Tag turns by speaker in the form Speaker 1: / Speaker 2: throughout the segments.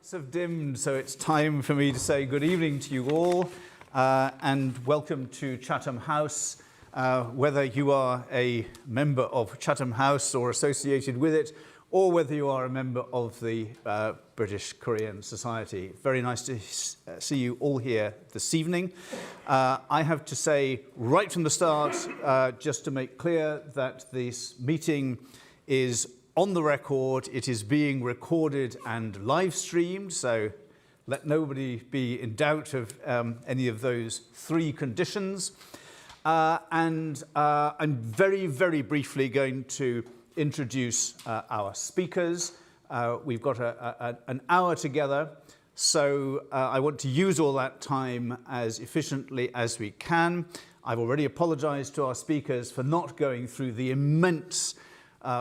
Speaker 1: lights have dimmed, so it's time for me to say good evening to you all and welcome to Chatham House. Whether you are a member of Chatham House or associated with it, or whether you are a member of the British Korean Society. Very nice to see you all here this evening. I have to say right from the start, just to make clear that this meeting is on the record. It is being recorded and live streamed, so let nobody be in doubt of any of those three conditions. I'm very, very briefly going to introduce our speakers. We've got an hour together, so I want to use all that time as efficiently as we can. I've already apologized to our speakers for not going through the immense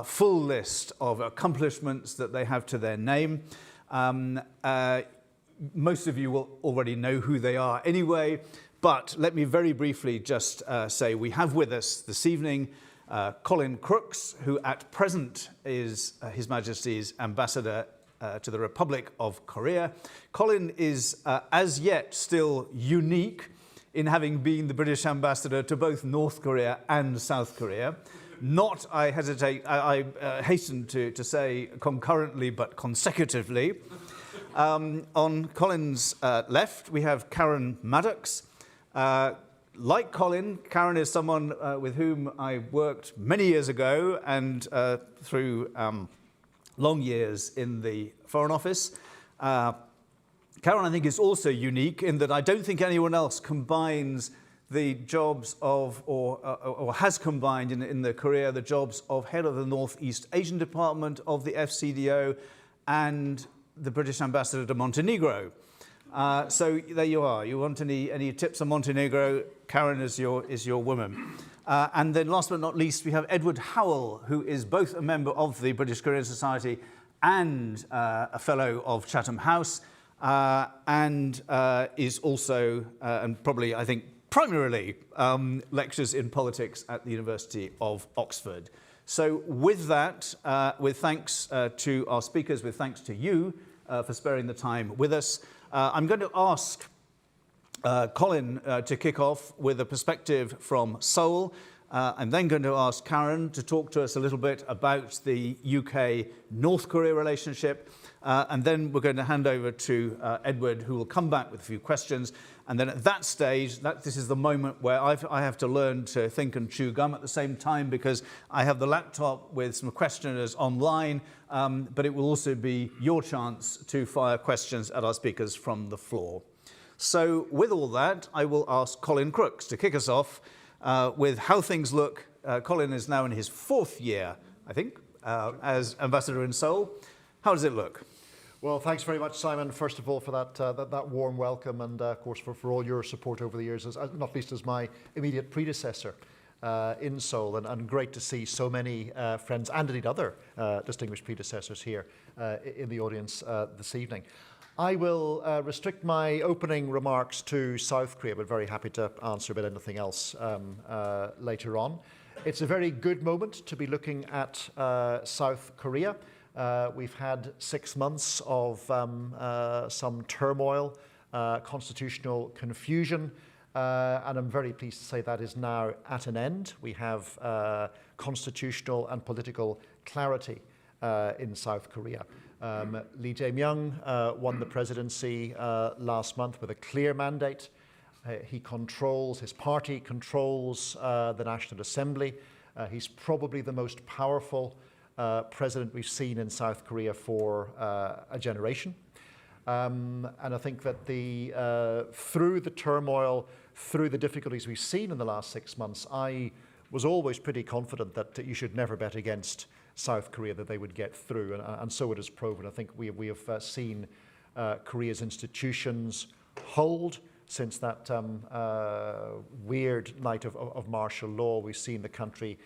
Speaker 1: full list of accomplishments that they have to their name. Most of you will already know who they are anyway, but let me very briefly just say we have with us this evening Colin Crooks, who at present is His Majesty's Ambassador to the Republic of Korea. Colin is as yet still unique in having been the British Ambassador to both North Korea and South Korea. Not, I hasten to say concurrently, but consecutively. On Colin's left, we have Karen Maddox. Like Colin, Karen is someone with whom I worked many years ago and through long years in the Foreign Office. Karen, I think, is also unique in that I don't think anyone else combines the jobs of, or has combined in the career, the jobs of head of the Northeast Asian Department of the FCDO and the British Ambassador to Montenegro. So there you are. You want any tips on Montenegro? Karen is your woman. And then last but not least, we have Edward Howell, who is both a member of the British Korean Society and a fellow of Chatham House, and is also, and probably, I think, primarily lectures in politics at the University of Oxford. So with that, with thanks to our speakers, with thanks to you for sparing the time with us, I'm going to ask Colin to kick off with a perspective from Seoul. I'm then going to ask Karen to talk to us a little bit about the UK-North Korea relationship. And then we're going to hand over to Edward, who will come back with a few questions. And then at that stage, this is the moment where I have to learn to think and chew gum at the same time, because I have the laptop with some questioners online, but it will also be your chance to fire questions at our speakers from the floor. So with all that, I will ask Colin Crooks to kick us off with how things look. Colin is now in his fourth year, I think, as ambassador in Seoul. How does it look?
Speaker 2: Well, thanks very much, Simon, first of all, for that warm welcome and, of course, for all your support over the years, not least as my immediate predecessor in Seoul. And great to see so many friends and indeed other distinguished predecessors here in the audience this evening. I will restrict my opening remarks to South Korea, but very happy to answer about anything else later on. It's a very good moment to be looking at South Korea. We've had 6 months of some turmoil, constitutional confusion, and I'm very pleased to say that is now at an end. We have constitutional and political clarity in South Korea. Lee Jae-myung won the presidency last month with a clear mandate. His party controls the National Assembly. He's probably the most powerful president we've seen in South Korea for a generation. And I think that through the turmoil, through the difficulties we've seen in the last 6 months, I was always pretty confident that you should never bet against South Korea, that they would get through, and so it has proven. I think we have seen Korea's institutions hold since that weird night of martial law. We've seen the country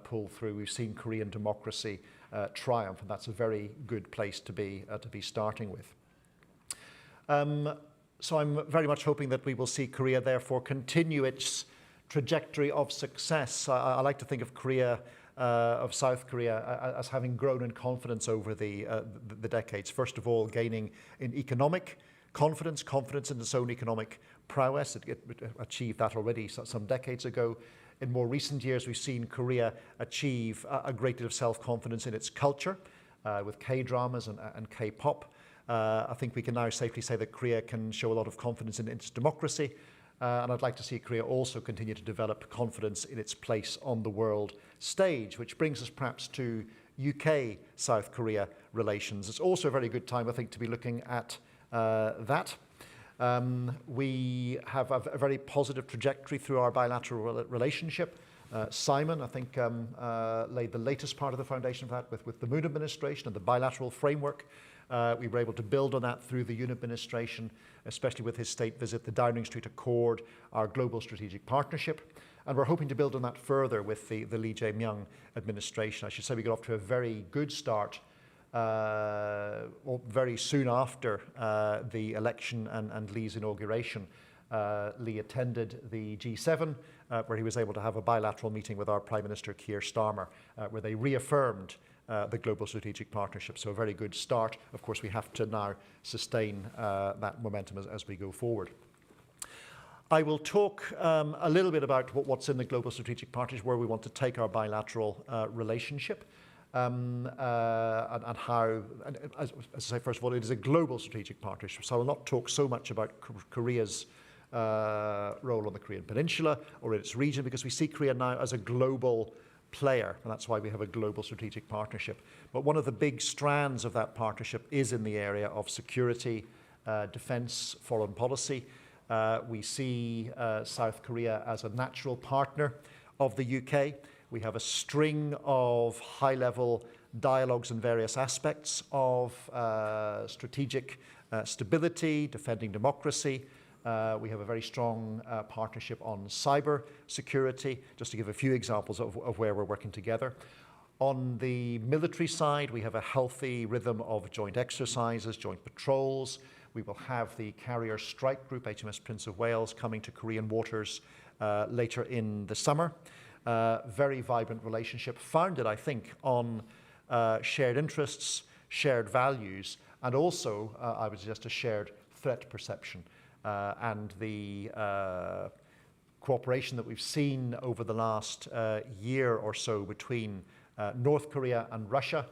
Speaker 2: pull through. We've seen Korean democracy triumph, and that's a very good place to be starting with. So I'm very much hoping that we will see Korea, therefore, continue its trajectory of success. I like to think of South Korea as having grown in confidence over the decades. First of all, gaining in economic confidence in its own economic prowess. It achieved that already some decades ago. In more recent years, we've seen Korea achieve a great deal of self-confidence in its culture with K-dramas and K-pop. I think we can now safely say that Korea can show a lot of confidence in its democracy. And I'd like to see Korea also continue to develop confidence in its place on the world stage, which brings us perhaps to UK-South Korea relations. It's also a very good time, I think, to be looking at that. We have a very positive trajectory through our bilateral relationship. Simon, I think, laid the latest part of the foundation for that with the Moon administration and the bilateral framework. We were able to build on that through the Yoon administration, especially with his state visit, the Downing Street Accord, our global strategic partnership. And we're hoping to build on that further with the Lee Jae-myung administration. I should say we got off to a very good start very soon after the election and Lee's inauguration. Lee attended the G7, where he was able to have a bilateral meeting with our Prime Minister Keir Starmer, where they reaffirmed the global strategic partnership. So a very good start. Of course, we have to now sustain that momentum as we go forward. I will talk a little bit about what's in the global strategic partnership, where we want to take our bilateral relationship. And how, as I say, first of all, it is a global strategic partnership. So I will not talk so much about Korea's role on the Korean Peninsula or in its region, because we see Korea now as a global player, and that's why we have a global strategic partnership. But one of the big strands of that partnership is in the area of security, defense, foreign policy. We see South Korea as a natural partner of the UK. We have a string of high-level dialogues in various aspects of strategic stability, defending democracy. We have a very strong partnership on cyber security, just to give a few examples of where we're working together. On the military side, we have a healthy rhythm of joint exercises, joint patrols. We will have the carrier strike group, HMS Prince of Wales, coming to Korean waters later in the summer. Very vibrant relationship, founded, I think, on shared interests, shared values, and also, I would suggest, a shared threat perception. And the cooperation that we've seen over the last year or so between North Korea and Russia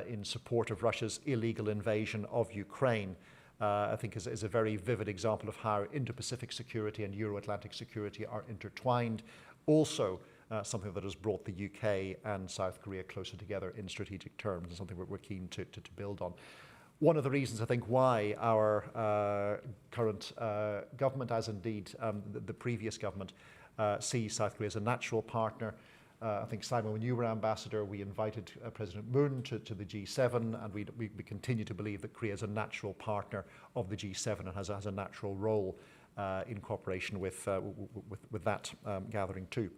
Speaker 2: in support of Russia's illegal invasion of Ukraine, I think is a very vivid example of how Indo-Pacific security and Euro-Atlantic security are intertwined. Also, something that has brought the UK and South Korea closer together in strategic terms, and something we're keen to build on. One of the reasons, I think, why our current government, as indeed the previous government, sees South Korea as a natural partner. I think, Simon, when you were ambassador, we invited President Moon to the G7, and we continue to believe that Korea is a natural partner of the G7 and has a natural role in cooperation with that gathering too.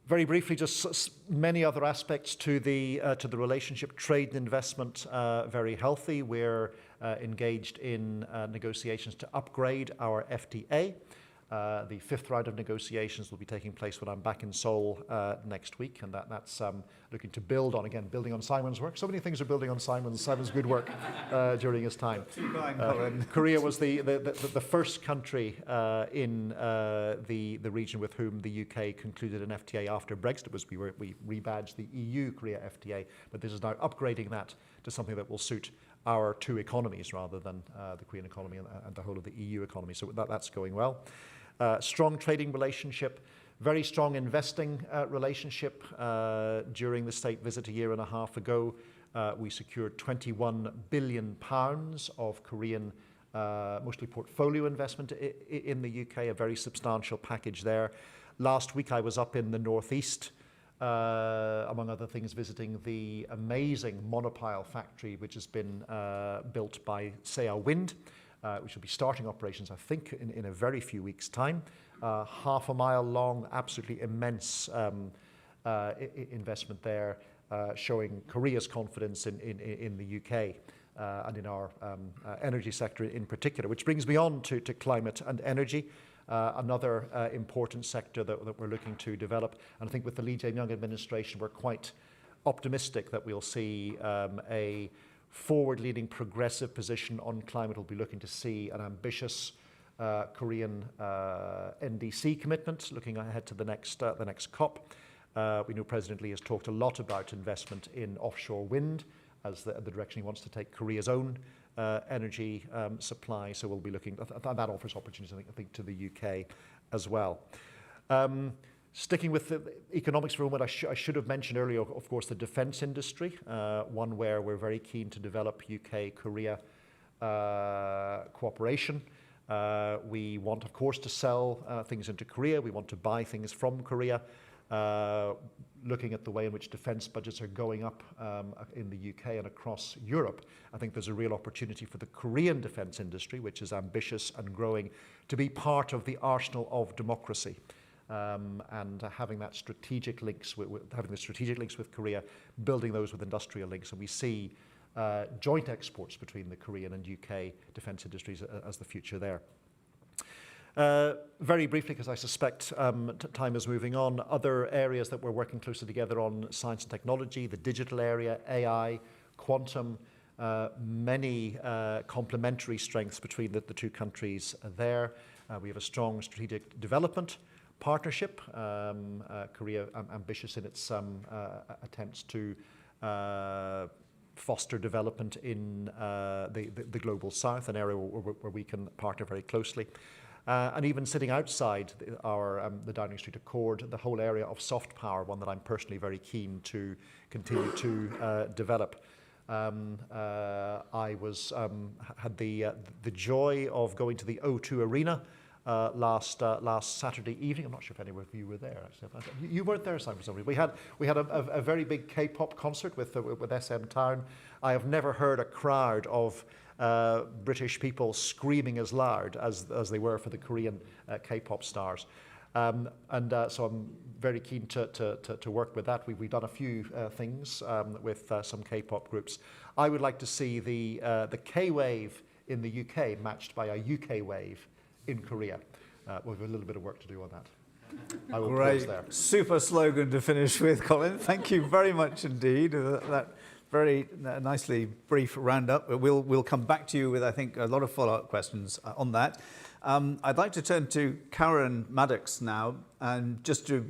Speaker 2: Very briefly, just many other aspects to the relationship. Trade and investment, very healthy. We're engaged in negotiations to upgrade our FTA. The fifth round of negotiations will be taking place when I'm back in Seoul next week, and that's looking to build on, again, building on Simon's work. So many things are building on Simon's good work during his time. Korea was the first country in the region with whom the UK concluded an FTA after Brexit. We rebadged the EU Korea FTA, but this is now upgrading that to something that will suit our two economies rather than the Korean economy and the whole of the EU economy. So that's going well. Strong trading relationship, very strong investing relationship. During the state visit a year and a half ago, we secured £21 billion of Korean, mostly portfolio investment in the UK, a very substantial package there. Last week I was up in the northeast, among other things, visiting the amazing monopile factory which has been built by Sea Wind, which will be starting operations, I think, in a very few weeks' time. Half a mile long, absolutely immense investment there, showing Korea's confidence in the UK and in our energy sector in particular, which brings me on to climate and energy. another important sector that we're looking to develop. And I think with the Lee Jae-myung administration, we're quite optimistic that we'll see a forward-leaning progressive position on climate. We'll be looking to see an ambitious Korean NDC commitment, looking ahead to the next COP. We know President Lee has talked a lot about investment in offshore wind as the direction he wants to take Korea's own energy supply. So we'll be looking, that offers opportunities, I think to the UK as well. Sticking with the economics for a moment, I should have mentioned earlier, of course, the defence industry, one where we're very keen to develop UK-Korea cooperation. We want, of course, to sell things into Korea. We want to buy things from Korea. Looking at the way in which defence budgets are going up in the UK and across Europe, I think there's a real opportunity for the Korean defence industry, which is ambitious and growing, to be part of the arsenal of democracy. And having that strategic links having the strategic links with Korea, building those with industrial links, and we see joint exports between the Korean and UK defence industries as the future there. Very briefly, because I suspect time is moving on, other areas that we're working closely together on: science and technology, the digital area, AI, quantum, many complementary strengths between the two countries there. We have a strong strategic development partnership. Korea ambitious in its attempts to foster development in the global south, an area where we can partner very closely. And even sitting outside the Downing Street Accord, the whole area of soft power, one that I'm personally very keen to continue to develop. I had the joy of going to the O2 Arena last Saturday evening. I'm not sure if any of you were there. Actually, you weren't there, Simon. We had a very big K-pop concert with SM Town. I have never heard a crowd of British people screaming as loud as they were for the Korean K-pop stars, so I'm very keen to work with that. We've done a few things with some K-pop groups. I would like to see the K-wave in the UK matched by a UK wave in Korea. We have a little bit of work to do on that. I will pause there.
Speaker 1: Super slogan to finish with, Colin. Thank you very much indeed. That very nicely brief roundup. We'll come back to you with, I think, a lot of follow-up questions on that. I'd like to turn to Karen Maddox now, and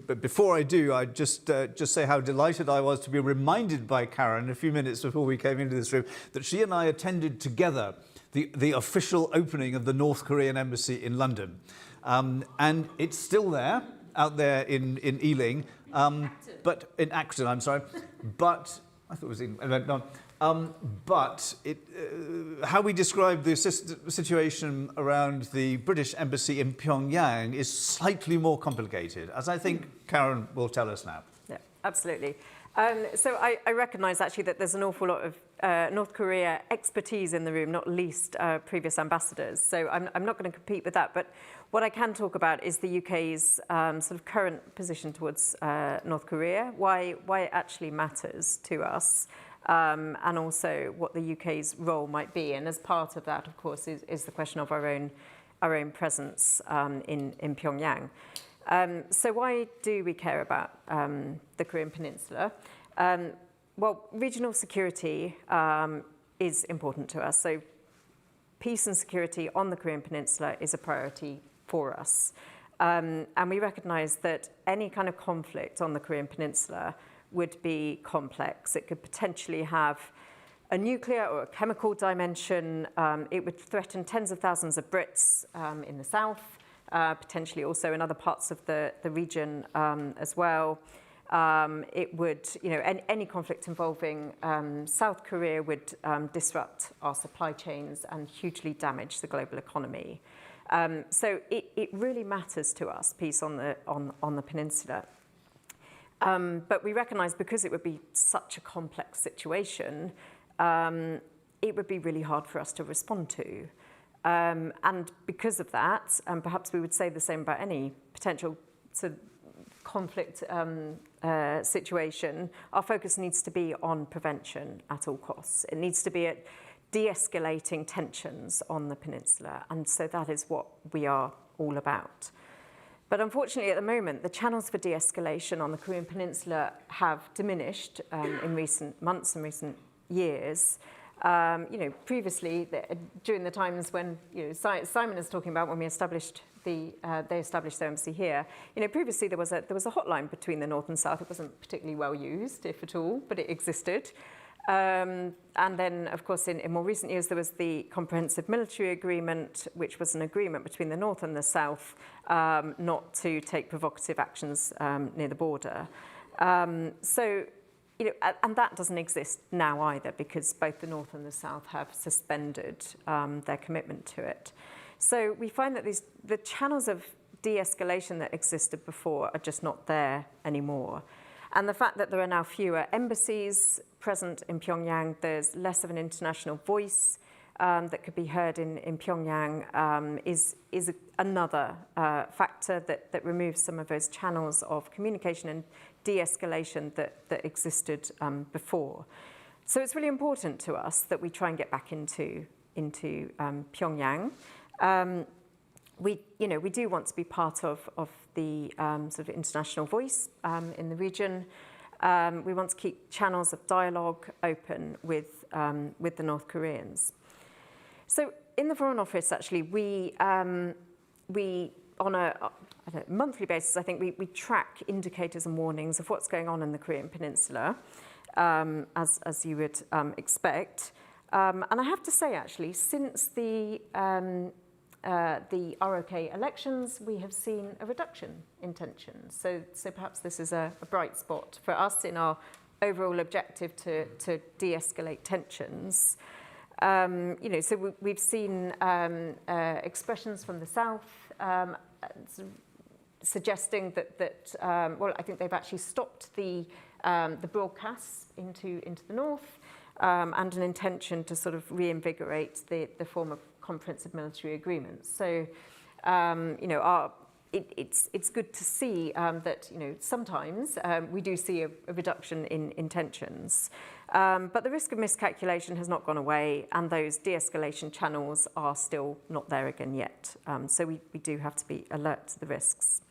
Speaker 1: but before I do, I'd just say how delighted I was to be reminded by Karen a few minutes before we came into this room that she and I attended together the official opening of the North Korean embassy in London. And it's still there, out there in Ealing, but in Acton, I'm sorry. But I thought it was in no. But how we describe the situation around the British embassy in Pyongyang is slightly more complicated, as I think Karen will tell us now.
Speaker 3: Yeah, absolutely. So I recognise actually that there's an awful lot of North Korea expertise in the room, not least previous ambassadors. So I'm not going to compete with that. But what I can talk about is the UK's sort of current position towards North Korea, why it actually matters to us, and also what the UK's role might be. And as part of that, of course, is the question of our own presence in Pyongyang. So why do we care about the Korean Peninsula? Well, regional security is important to us. So peace and security on the Korean Peninsula is a priority for us. And we recognise that any kind of conflict on the Korean Peninsula would be complex. It could potentially have a nuclear or a chemical dimension. It would threaten tens of thousands of Brits in the south, potentially also in other parts of the region as well. It would, any conflict involving South Korea would disrupt our supply chains and hugely damage the global economy. So it really matters to us, peace on the peninsula. But we recognise because it would be such a complex situation, it would be really hard for us to respond to. And because of that, and perhaps we would say the same about any potential sort of conflict situation, our focus needs to be on prevention at all costs. It needs to be at de-escalating tensions on the peninsula. And so that is what we are all about. But unfortunately, at the moment, the channels for de-escalation on the Korean Peninsula have diminished in recent months and recent years. Previously, during the times when Simon is talking about when we established they established their embassy here. Previously there was a hotline between the north and south. It wasn't particularly well used, if at all, but it existed. And then, of course, in more recent years, there was the Comprehensive Military Agreement, which was an agreement between the North and the South not to take provocative actions near the border. And that doesn't exist now either, because both the North and the South have suspended their commitment to it. So we find that the channels of de-escalation that existed before are just not there anymore. And the fact that there are now fewer embassies present in Pyongyang, there's less of an international voice that could be heard in Pyongyang is another factor that removes some of those channels of communication and de-escalation that existed before. So it's really important to us that we try and get back into Pyongyang. We do want to be part of the sort of international voice in the region. We want to keep channels of dialogue open with the North Koreans. So in the Foreign Office, actually, we on a monthly basis, I think we track indicators and warnings of what's going on in the Korean Peninsula, as you would expect. And I have to say, actually, since the ROK elections, we have seen a reduction in tensions. So perhaps this is a bright spot for us in our overall objective to de-escalate tensions. So we've seen expressions from the South suggesting that I think they've actually stopped the broadcasts into the North, and an intention to sort of reinvigorate the former comprehensive military agreements. So, it's good to see that sometimes we do see a reduction in tensions, but the risk of miscalculation has not gone away, and those de-escalation channels are still not there again yet. So we do have to be alert to the risks.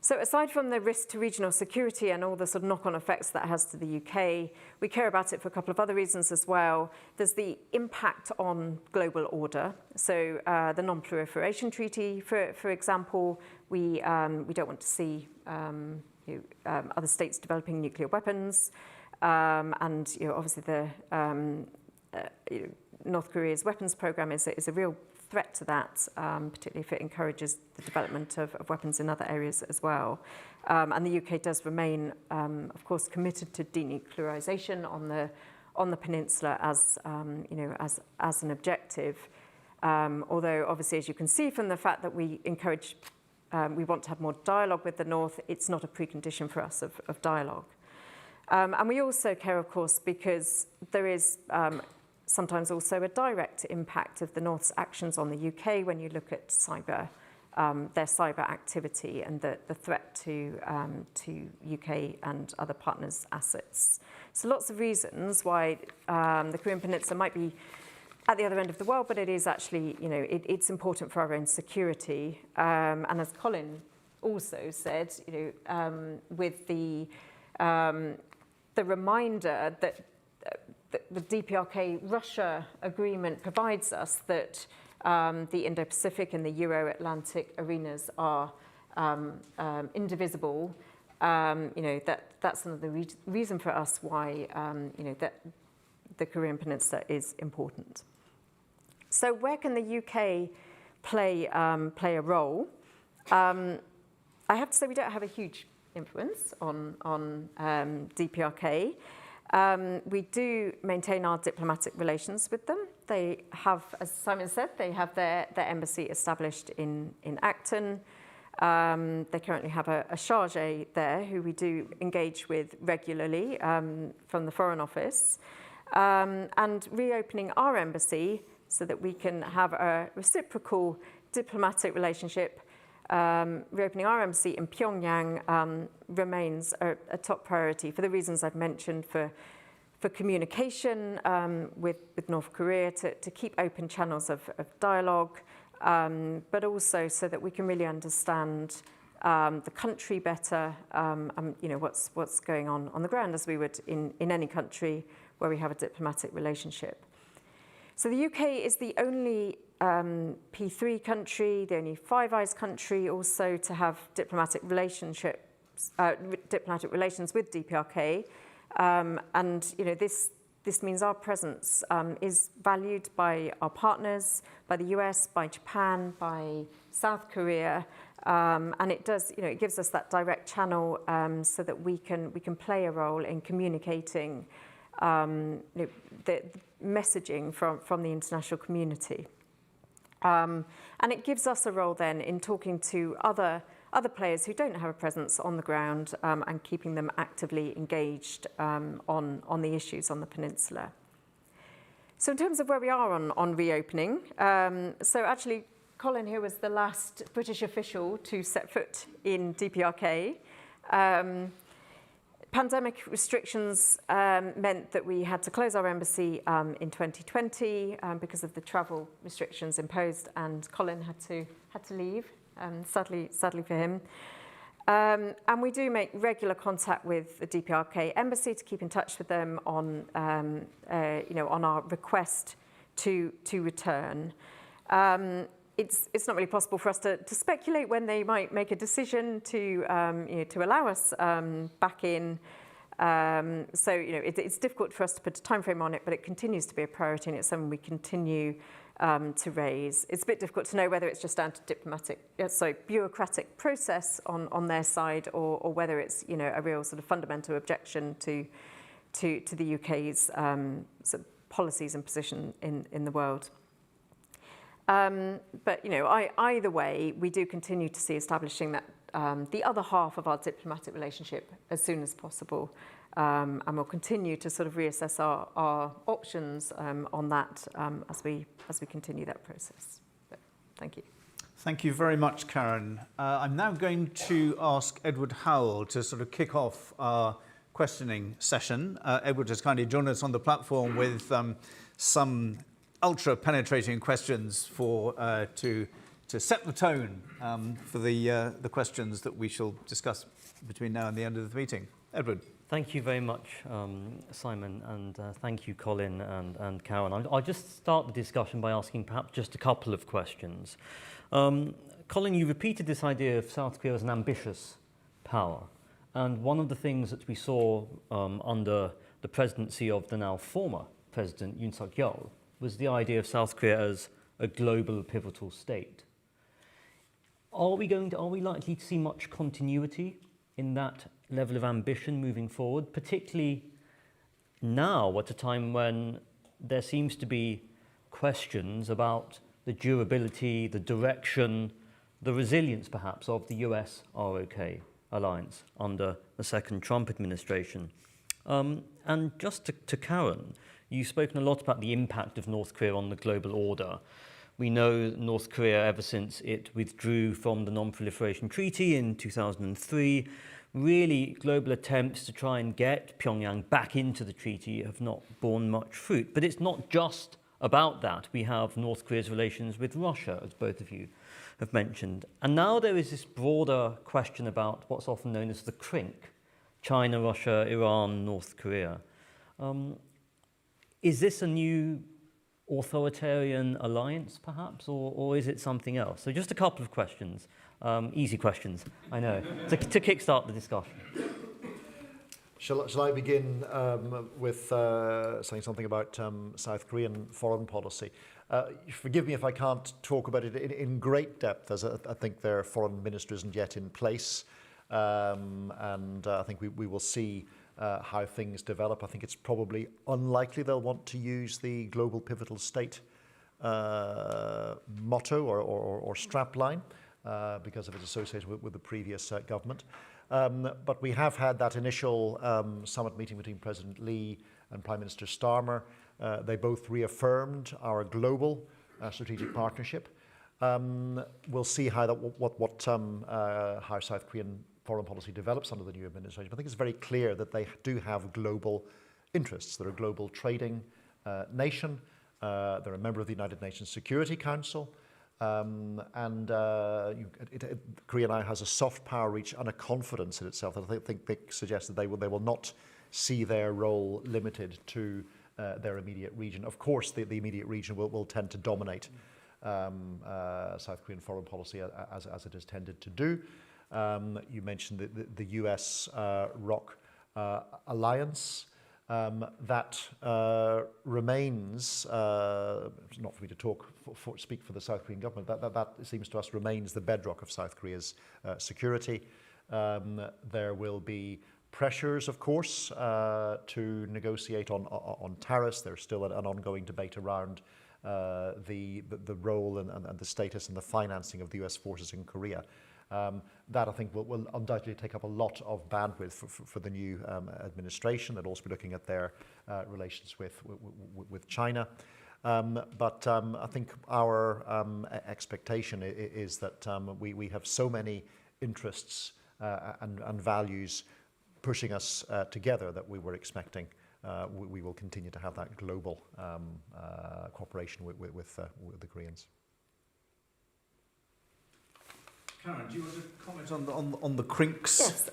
Speaker 3: So aside from the risk to regional security and all the sort of knock-on effects that has to the UK, we care about it for a couple of other reasons as well. There's the impact on global order. So the Non-Proliferation Treaty, for example, we don't want to see other states developing nuclear weapons. And obviously the North Korea's weapons program is a real threat to that, particularly if it encourages the development of weapons in other areas as well. And the UK does remain, of course, committed to denuclearization on the peninsula as an objective. Although, obviously, as you can see from the fact that we want to have more dialogue with the North, it's not a precondition for us of dialogue. And we also care, of course, because there is sometimes also a direct impact of the North's actions on the UK when you look at their cyber activity and the threat to UK and other partners' assets. So lots of reasons why the Korean Peninsula might be at the other end of the world, but it is actually, it's important for our own security. And as Colin also said, with the reminder that the DPRK-Russia agreement provides us that the Indo-Pacific and the Euro-Atlantic arenas are indivisible. That's another reason for us why that the Korean Peninsula is important. So where can the UK play a role? I have to say we don't have a huge influence on DPRK. We do maintain our diplomatic relations with them. They have, as Simon said, they have their embassy established in Acton. They currently have a chargé there who we do engage with regularly from the Foreign Office. And reopening our embassy so that we can have a reciprocal diplomatic relationship, reopening our embassy in Pyongyang remains a top priority for the reasons I've mentioned, for communication with North Korea, to keep open channels of dialogue, but also so that we can really understand the country better, what's going on the ground, as we would in any country where we have a diplomatic relationship. So the UK is the only P3 country, the only Five Eyes country also to have diplomatic relations with DPRK, and this means our presence is valued by our partners, by the US, by Japan, by South Korea, and it does, it gives us that direct channel so that we can play a role in communicating the messaging from the international community. And it gives us a role then in talking to other players who don't have a presence on the ground and keeping them actively engaged on the issues on the peninsula. So in terms of where we are on reopening, so actually Colin here was the last British official to set foot in DPRK. Pandemic restrictions meant that we had to close our embassy in 2020 because of the travel restrictions imposed, and Colin had to leave, sadly for him. And we do make regular contact with the DPRK embassy to keep in touch with them on our request to return. It's not really possible for us to speculate when they might make a decision to allow us back in. So it's difficult for us to put a time frame on it, but it continues to be a priority, and it's something we continue to raise. It's a bit difficult to know whether it's just down to bureaucratic process on their side, or whether it's a real sort of fundamental objection to the UK's sort of policies and position in the world. But either way, we do continue to see establishing that the other half of our diplomatic relationship as soon as possible, and we'll continue to sort of reassess our options on that as we continue that process. But thank you.
Speaker 1: Thank you very much, Karen. I'm now going to ask Edward Howell to sort of kick off our questioning session. Edward has kindly joined us on the platform with some ultra-penetrating questions to set the tone for the questions that we shall discuss between now and the end of the meeting. Edward.
Speaker 4: Thank you very much, Simon, and thank you, Colin and Karen. I'll just start the discussion by asking perhaps just a couple of questions. Colin, you repeated this idea of South Korea as an ambitious power, and one of the things that we saw under the presidency of the now former President Yoon Suk-yeol was the idea of South Korea as a global pivotal state. Are we likely to see much continuity in that level of ambition moving forward, particularly now at a time when there seems to be questions about the durability, the direction, the resilience perhaps of the US-ROK alliance under the second Trump administration? And just to Karen, you've spoken a lot about the impact of North Korea on the global order. We know North Korea, ever since it withdrew from the Non-Proliferation Treaty in 2003, really global attempts to try and get Pyongyang back into the treaty have not borne much fruit. But it's not just about that. We have North Korea's relations with Russia, as both of you have mentioned. And now there is this broader question about what's often known as the CRINC: China, Russia, Iran, North Korea. Is this a new authoritarian alliance, perhaps, or is it something else? So just a couple of questions, easy questions, I know, to kickstart the discussion.
Speaker 2: Shall I begin with saying something about South Korean foreign policy? Forgive me if I can't talk about it in great depth, as I think their foreign minister isn't yet in place, and I think we will see how things develop. I think it's probably unlikely they'll want to use the global pivotal state motto or strapline because of its association with the previous government. But we have had that initial summit meeting between President Lee and Prime Minister Starmer. They both reaffirmed our global strategic partnership. We'll see how how South Korean foreign policy develops under the new administration. I think it's very clear that they do have global interests. They're a global trading nation. They're a member of the United Nations Security Council. Korea now has a soft power reach and a confidence in itself that I think suggests that they will not see their role limited to their immediate region. Of course, the immediate region will tend to dominate South Korean foreign policy as it has tended to do. You mentioned the US ROC alliance. That remains, not for me to speak for the South Korean government, that seems to us remains the bedrock of South Korea's security. There will be pressures, of course, to negotiate on tariffs. There's still an ongoing debate around the role and the status and the financing of the US forces in Korea. That I think will undoubtedly take up a lot of bandwidth for the new administration. They'll also be looking at their relations with China. But I think our expectation is that we have so many interests and values pushing us together that we were expecting we will continue to have that global cooperation with the Koreans.
Speaker 1: Karen, do you want to comment on the CRINCs?
Speaker 3: Yes,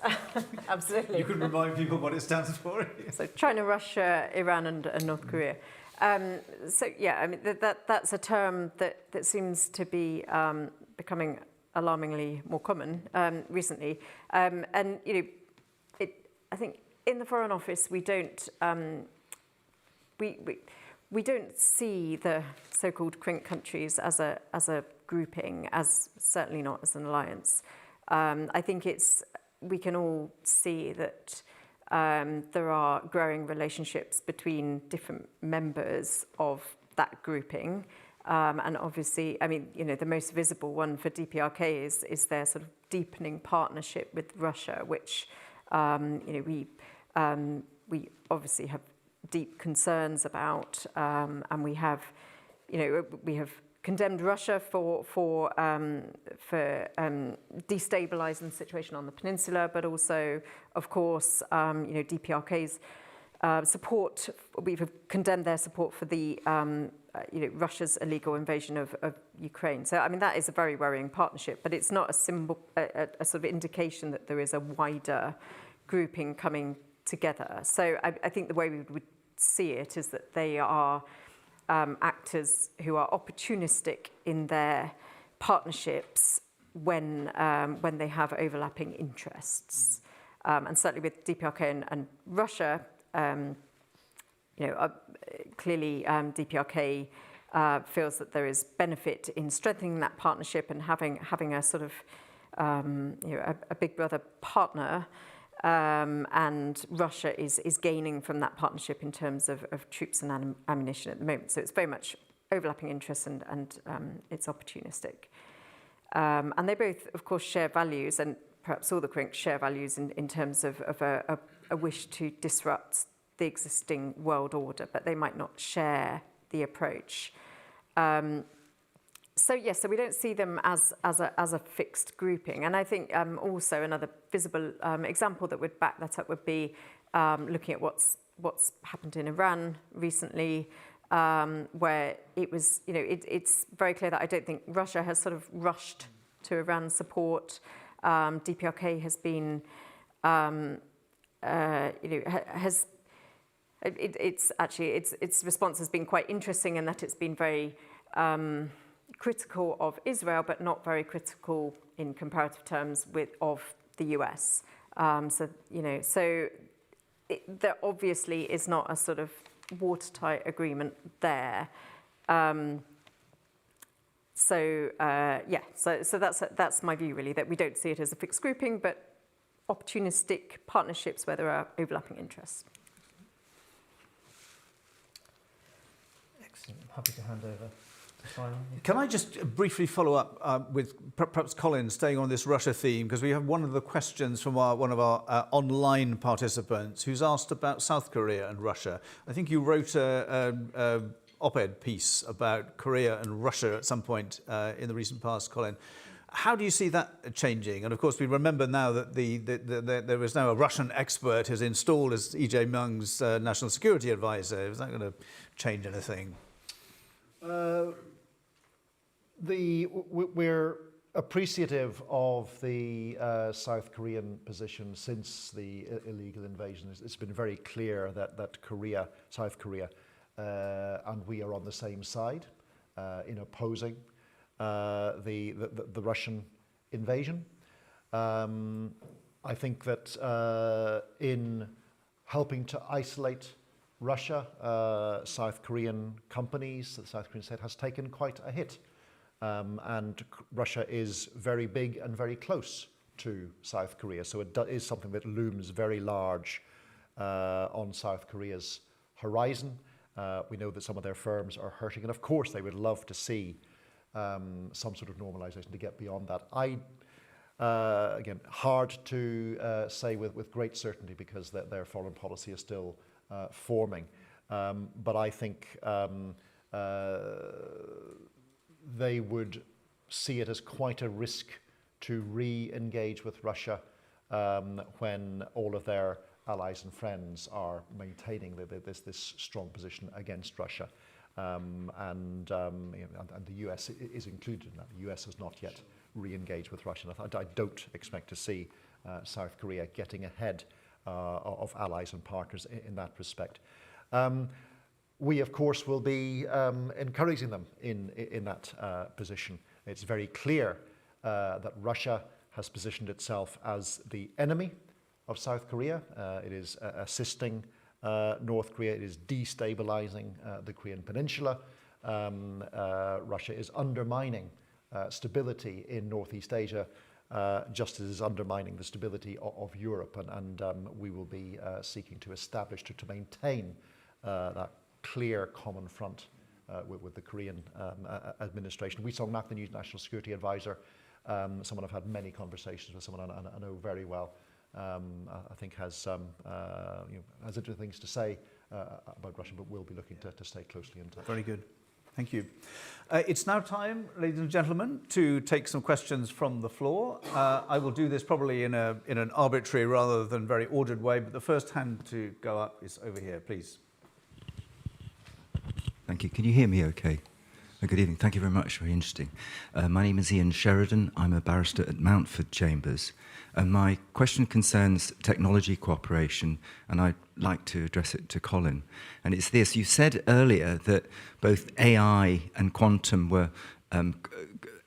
Speaker 3: absolutely.
Speaker 1: You could remind people what it stands for.
Speaker 3: So China, Russia, Iran, and North Korea. So yeah, I mean that's a term that seems to be becoming alarmingly more common recently. And I think in the Foreign Office we don't we don't see the so-called CRINC countries as a grouping, as certainly not as an alliance. I think we can all see that there are growing relationships between different members of that grouping. And obviously, I mean, the most visible one for DPRK is their sort of deepening partnership with Russia, which, we obviously have deep concerns about, and we have condemned Russia for destabilizing the situation on the peninsula, but also, of course, DPRK's support. We've condemned their support for the Russia's illegal invasion of Ukraine. So I mean that is a very worrying partnership, but it's not a sort of indication that there is a wider grouping coming together. So I think the way we would see it is that they are actors who are opportunistic in their partnerships when they have overlapping interests. And certainly with DPRK and Russia, clearly DPRK feels that there is benefit in strengthening that partnership and having a sort of a big brother partner. And Russia is gaining from that partnership in terms of troops and ammunition at the moment. So it's very much overlapping interests and it's opportunistic. And they both, of course, share values, and perhaps all the CRINCs share values in terms of a wish to disrupt the existing world order, but they might not share the approach. So yes, so we don't see them as a fixed grouping, and I think also another visible example that would back that up would be looking at what's happened in Iran recently, where it was it's very clear that I don't think Russia has sort of rushed to Iran's support. DPRK has been its response has been quite interesting in that it's been very critical of Israel, but not very critical in comparative terms of the US. There obviously is not a sort of watertight agreement there. So that's my view really, that we don't see it as a fixed grouping, but opportunistic partnerships where there are overlapping interests.
Speaker 4: Excellent. Happy to hand over.
Speaker 1: Can I just briefly follow up with perhaps Colin, staying on this Russia theme, because we have one of the questions from one of our online participants who's asked about South Korea and Russia. I think you wrote a op-ed piece about Korea and Russia at some point in the recent past, Colin. How do you see that changing? And of course, we remember now that there is now a Russian expert who's installed as E.J. Mung's national security advisor. Is that going to change anything?
Speaker 2: We're appreciative of the South Korean position since the illegal invasion. It's been very clear that South Korea, and we are on the same side in opposing the Russian invasion. I think that in helping to isolate Russia, South Korean companies, the South Korean state has taken quite a hit. And Russia is very big and very close to South Korea. So it is something that looms very large on South Korea's horizon. We know that some of their firms are hurting. And of course, they would love to see some sort of normalization to get beyond that. Again, hard to say with great certainty because their foreign policy is still forming. But I think they would see it as quite a risk to re-engage with Russia when all of their allies and friends are maintaining this strong position against Russia. And the US is included in that. The US has not yet re-engaged with Russia. I don't expect to see South Korea getting ahead of allies and partners in that respect. We, of course, will be encouraging them in that position. It's very clear that Russia has positioned itself as the enemy of South Korea. It is assisting North Korea. It is destabilizing the Korean Peninsula. Russia is undermining stability in Northeast Asia, just as it is undermining the stability of Europe. And we will be seeking to establish, to maintain that clear common front with the Korean administration. Wee Song-nak, the new national security advisor, someone I've had many conversations with, someone I know very well, I think has interesting things to say about Russia, but we'll be looking to stay closely in touch.
Speaker 1: Very good. Thank you. It's now time, ladies and gentlemen, to take some questions from the floor. I will do this probably in an arbitrary rather than very ordered way, but the first hand to go up is over here, please.
Speaker 5: Thank you. Can you hear me okay? Good evening. Thank you very much. Very interesting. My name is Ian Sheridan. I'm a barrister at Mountford Chambers. And my question concerns technology cooperation, and I'd like to address it to Colin. And it's this. You said earlier that both AI and quantum were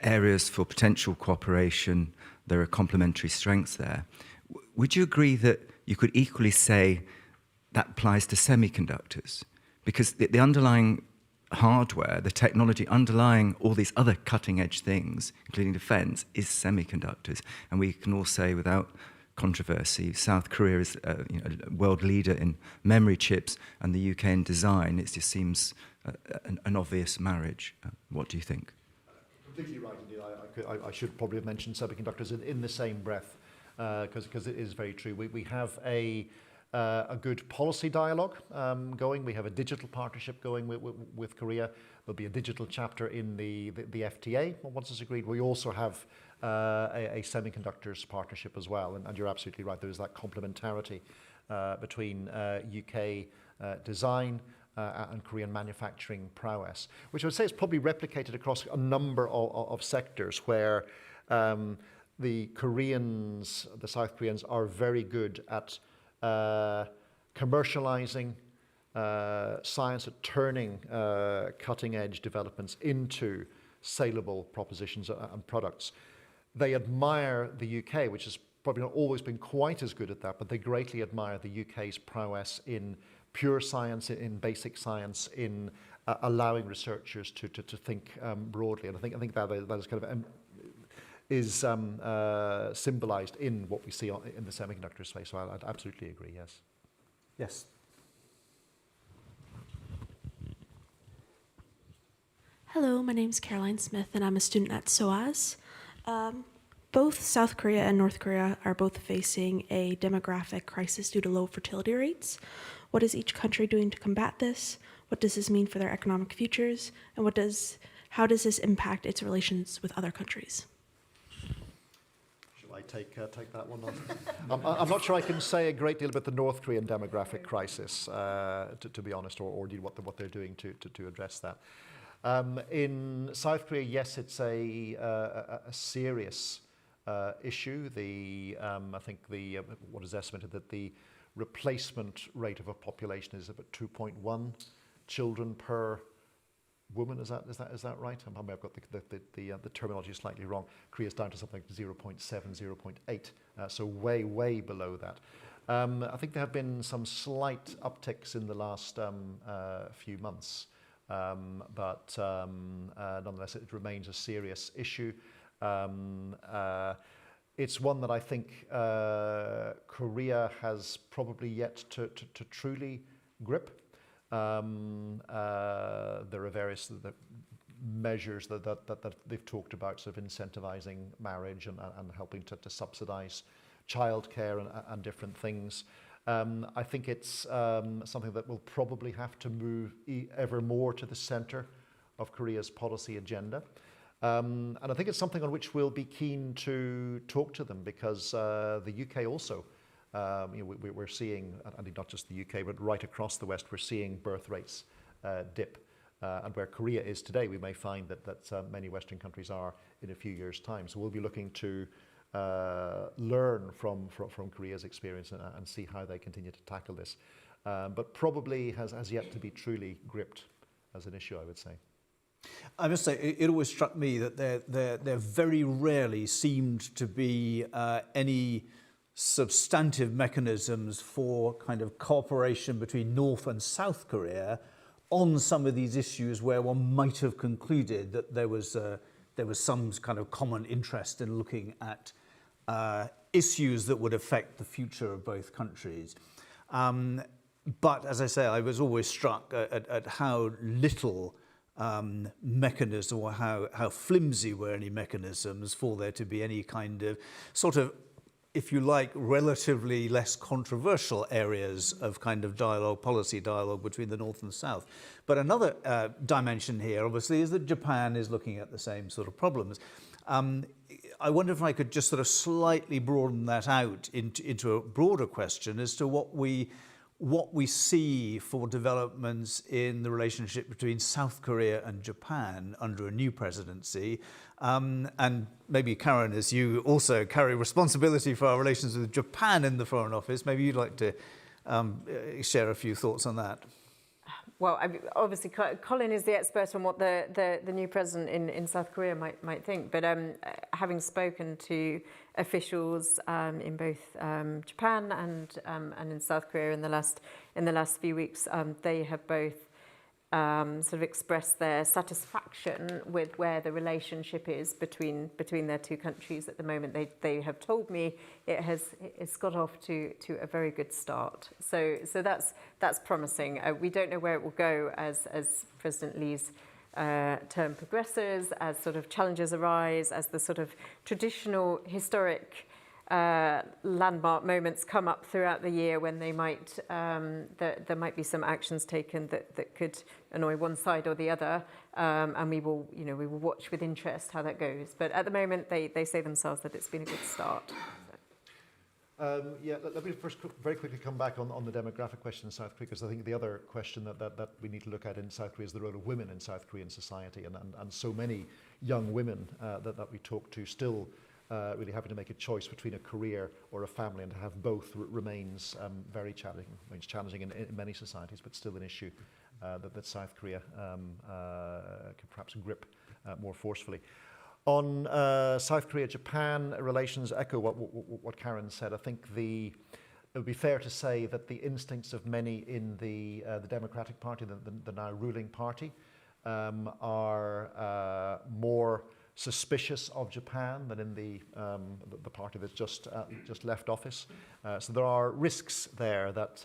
Speaker 5: areas for potential cooperation. There are complementary strengths there. Would you agree that you could equally say that applies to semiconductors? Because the underlying hardware, the technology underlying all these other cutting-edge things, including defense, is semiconductors. And we can all say without controversy, South Korea is a world leader in memory chips and the UK in design. It just seems an obvious marriage. What do you think?
Speaker 2: Completely right, indeed. I should probably have mentioned semiconductors in the same breath, because it is very true. We have a good policy dialogue going. We have a digital partnership going with Korea. There'll be a digital chapter in the FTA once it's agreed. We also have a semiconductors partnership as well. And you're absolutely right. There is that complementarity between UK design and Korean manufacturing prowess, which I would say is probably replicated across a number of sectors where the South Koreans are very good at commercializing science, at turning cutting-edge developments into saleable propositions and products. They admire the UK, which has probably not always been quite as good at that, but they greatly admire the UK's prowess in pure science, in basic science, in allowing researchers to think broadly. And I think that is kind of is symbolized in what we see in the semiconductor space. So I'd absolutely agree, yes.
Speaker 1: Yes.
Speaker 6: Hello, my name is Caroline Smith and I'm a student at SOAS. Both South Korea and North Korea are both facing a demographic crisis due to low fertility rates. What is each country doing to combat this? What does this mean for their economic futures? And how does this impact its relations with other countries?
Speaker 2: Shall I take that one on? I'm not sure I can say a great deal about the North Korean demographic crisis, to be honest, or indeed what they're doing to address that. In South Korea, yes, it's a serious issue. I think what is estimated that the replacement rate of a population is about 2.1 children per woman. Is that right? I've got the terminology slightly wrong. Korea's down to something like 0.7, 0.8, so way below that. I think there have been some slight upticks in the last few months, but nonetheless it remains a serious issue. It's one that I think Korea has probably yet to truly grip. There are various measures that they've talked about, sort of incentivizing marriage and helping to subsidize childcare and different things. I think it's something that will probably have to move ever more to the center of Korea's policy agenda. And I think it's something on which we'll be keen to talk to them, because the UK also, we're seeing, and not just the UK, but right across the West, we're seeing birth rates dip. And where Korea is today, we may find that many Western countries are in a few years' time. So we'll be looking to learn from Korea's experience and see how they continue to tackle this. But probably has yet to be truly gripped as an issue, I would say.
Speaker 1: I must say, it always struck me that there very rarely seemed to be any substantive mechanisms for kind of cooperation between North and South Korea on some of these issues where one might have concluded that there was some kind of common interest in looking at issues that would affect the future of both countries. But as I say, I was always struck at how little mechanism, or how flimsy were any mechanisms for there to be any kind of sort of, if you like, relatively less controversial areas of kind of policy dialogue between the North and the South. But another dimension here, obviously, is that Japan is looking at the same sort of problems. I wonder if I could just sort of slightly broaden that out into a broader question as to what we see for developments in the relationship between South Korea and Japan under a new presidency. And maybe, Karen, as you also carry responsibility for our relations with Japan in the Foreign Office, maybe you'd like to share a few thoughts on that.
Speaker 3: Well, obviously, Colin is the expert on what the new president in South Korea might think. But having spoken to officials in both Japan and in South Korea in the last few weeks, they have both sort of expressed their satisfaction with where the relationship is between their two countries at the moment. They have told me it's got off to a very good start. So that's promising. We don't know where it will go as President Lee's term progresses, as sort of challenges arise, as the sort of traditional historic landmark moments come up throughout the year when they might there might be some actions taken that could annoy one side or the other, and we will watch with interest how that goes. But at the moment, they say themselves that it's been a good start.
Speaker 2: Let me first very quickly come back on the demographic question in South Korea, because I think the other question that we need to look at in South Korea is the role of women in South Korean society, and so many young women that we talk to still really having to make a choice between a career or a family, and to have both remains very challenging. It's challenging in many societies, but still an issue that South Korea can perhaps grip more forcefully. On South Korea-Japan relations, echo what Karen said. I think it would be fair to say that the instincts of many in the Democratic Party, the now ruling party, are more suspicious of Japan than in the party that's just left office. So there are risks there that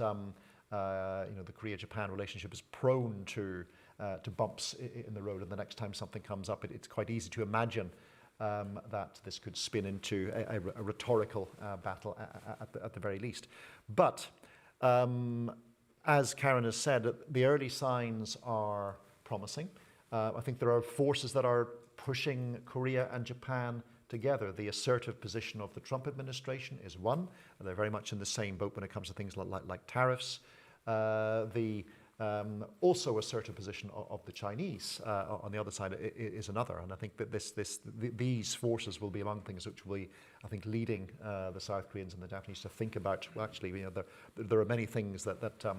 Speaker 2: the Korea-Japan relationship is prone to bumps in the road, and the next time something comes up, it's quite easy to imagine that this could spin into a rhetorical battle at the very least. But as Karen has said, the early signs are promising. I think there are forces that are pushing Korea and Japan together. The assertive position of the Trump administration is one. They're very much in the same boat when it comes to things like tariffs. The Also assertive position of the Chinese on the other side is another, and I think that these forces will be among things which will be, I think, leading the South Koreans and the Japanese to think about, well, actually, there are many things that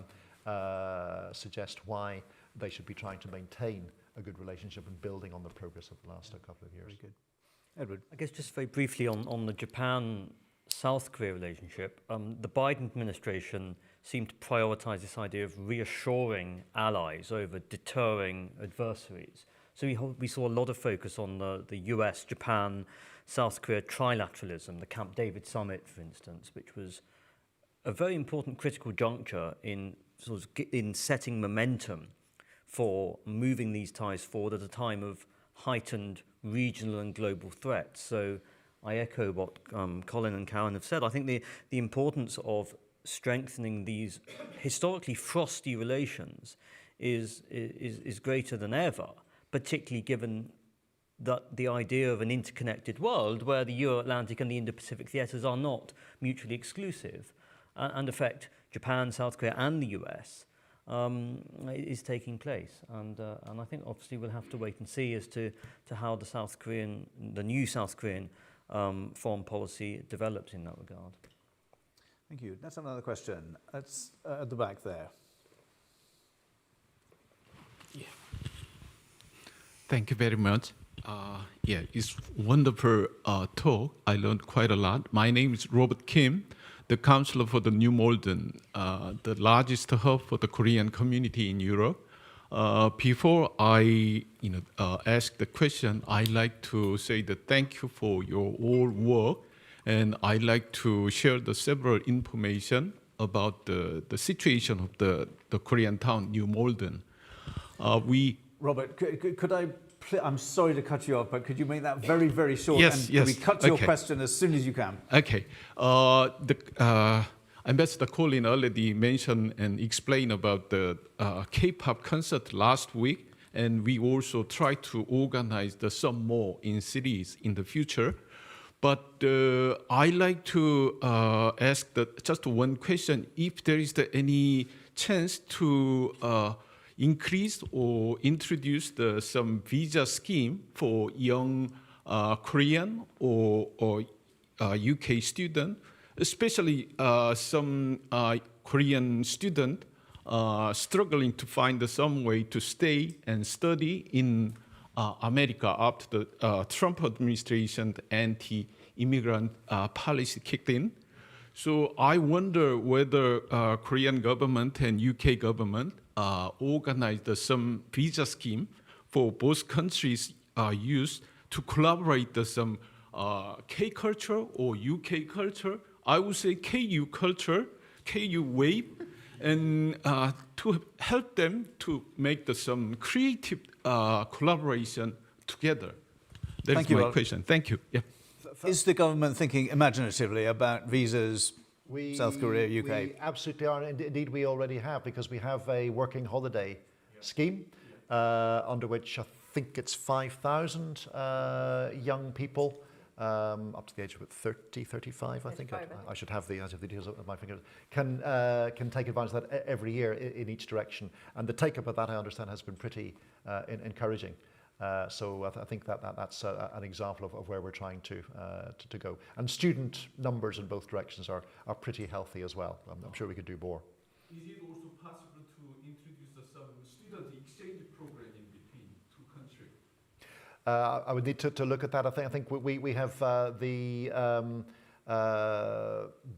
Speaker 2: suggest why they should be trying to maintain a good relationship and building on the progress of the last couple of years.
Speaker 1: Very good. Edward.
Speaker 4: I guess just very briefly on the Japan-South Korea relationship, the Biden administration seemed to prioritize this idea of reassuring allies over deterring adversaries. So we saw a lot of focus on the US, Japan, South Korea trilateralism, the Camp David summit, for instance, which was a very important critical juncture in setting momentum for moving these ties forward at a time of heightened regional and global threats. So I echo what Colin and Karen have said. I think the importance of strengthening these historically frosty relations is greater than ever, particularly given that the idea of an interconnected world where the Euro-Atlantic and the Indo-Pacific theatres are not mutually exclusive and affect Japan, South Korea and the US is taking place. And I think obviously we'll have to wait and see as to how the new South Korean foreign policy develops in that regard.
Speaker 1: Thank you. Let's have another question. It's at the back there.
Speaker 7: Yeah. Thank you very much. Yeah, it's wonderful talk. I learned quite a lot. My name is Robert Kim, the counselor for the New Malden, the largest hub for the Korean community in Europe. Before I ask the question, I'd like to say that thank you for your all work. And I'd like to share the several information about the situation of the Korean town, New Malden.
Speaker 1: Robert, could I, I'm sorry to cut you off, but could you make that very, very short?
Speaker 7: Yes,
Speaker 1: and
Speaker 7: yes.
Speaker 1: Can we cut to your question as soon as you can?
Speaker 7: Okay. Ambassador Colin already mentioned and explained about the K-pop concert last week, and we also try to organize some more in cities in the future. But I like to ask just one question: if there is any chance to increase or introduce some visa scheme for young Korean or UK student, especially some Korean student struggling to find some way to stay and study in America after the Trump administration anti-immigrant policy kicked in. So I wonder whether Korean government and UK government organized some visa scheme for both countries youth to collaborate some K culture or UK culture. I would say KU culture, KU wave, and to help them to make some creative collaboration together. That's my question. Thank you. Yeah.
Speaker 1: Is the government thinking imaginatively about visas, South Korea, UK?
Speaker 2: We absolutely are. Indeed, we already have, because we have a working holiday scheme under which I think it's 5,000 young people up to the age of 30, 35, I think. I should have the details of my fingers. Can take advantage of that every year in each direction. And the take-up of that, I understand, has been pretty encouraging. So I think that's an example of where we're trying to go. And student numbers in both directions are pretty healthy as well. I'm sure we could do more.
Speaker 7: Is it also possible to introduce some student exchange program in between two countries?
Speaker 2: I would need to look at that. I think we have the